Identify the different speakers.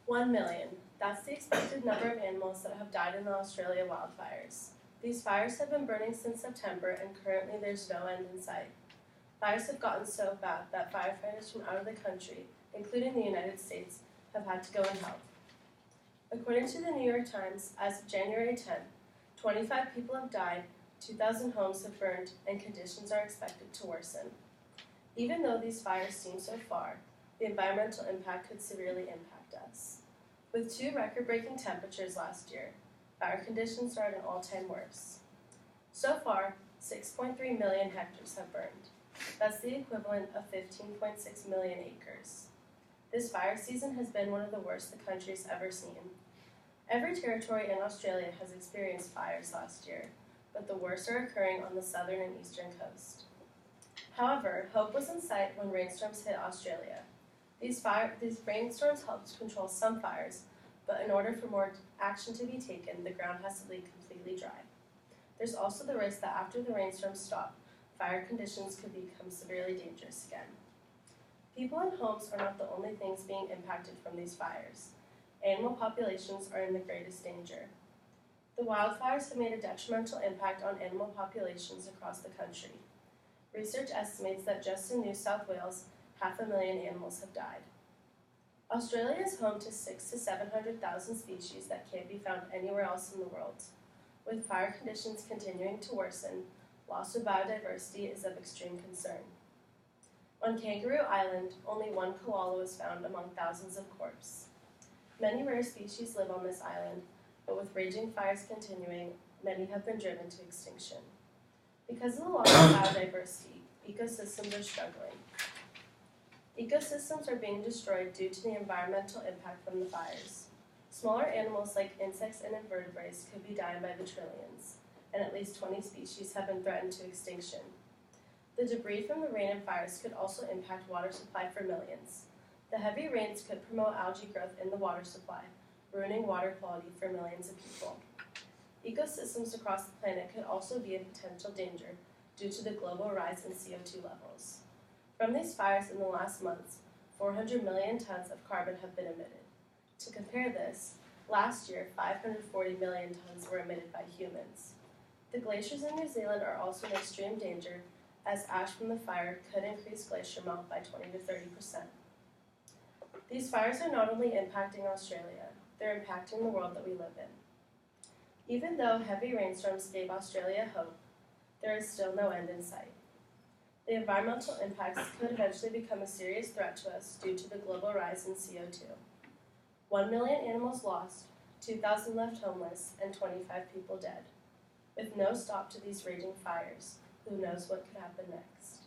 Speaker 1: 1 million. That's the expected number of animals that have died in the Australia wildfires. These fires have been burning since September, and currently there's no end in sight. Fires have gotten so bad that firefighters from out of the country, including the United States, have had to go and help. According to the New York Times, as of January 10th, 25 people have died, 2,000 homes have burned, and conditions are expected to worsen. Even though these fires seem so far, the environmental impact could severely impact us. With 2 record-breaking temperatures last year, fire conditions are at an all-time worst. So far, 6.3 million hectares have burned. That's the equivalent of 15.6 million acres. This fire season has been one of the worst the country's ever seen. Every territory in Australia has experienced fires last year, but the worst are occurring on the southern and eastern coast. However, hope was in sight when rainstorms hit Australia. These rainstorms helped control some fires, but in order for more action to be taken, the ground has to be completely dry. There's also the risk that after the rainstorms stop, fire conditions could become severely dangerous again. People and homes are not the only things being impacted from these fires. Animal populations are in the greatest danger. The wildfires have made a detrimental impact on animal populations across the country. Research estimates that just in New South Wales, 500,000 animals have died. Australia is home to 600,000 to 700,000 species that can't be found anywhere else in the world. With fire conditions continuing to worsen, loss of biodiversity is of extreme concern. On Kangaroo Island, only 1 koala was found among thousands of corpses. Many rare species live on this island, but with raging fires continuing, many have been driven to extinction. Because of the loss of biodiversity, ecosystems are struggling. Ecosystems are being destroyed due to the environmental impact from the fires. Smaller animals like insects and invertebrates could be dying by the trillions, and at least 20 species have been threatened to extinction. The debris from the rain and fires could also impact water supply for millions. The heavy rains could promote algae growth in the water supply, ruining water quality for millions of people. Ecosystems across the planet could also be in potential danger due to the global rise in CO2 levels. From these fires in the last months, 400 million tons of carbon have been emitted. To compare this, last year 540 million tons were emitted by humans. The glaciers in New Zealand are also in extreme danger, as ash from the fire could increase glacier melt by 20 to 30%. These fires are not only impacting Australia, they're impacting the world that we live in. Even though heavy rainstorms gave Australia hope, there is still no end in sight. The environmental impacts could eventually become a serious threat to us due to the global rise in CO2. 1 million animals lost, 2,000 left homeless, and 25 people dead. With no stop to these raging fires, who knows what could happen next?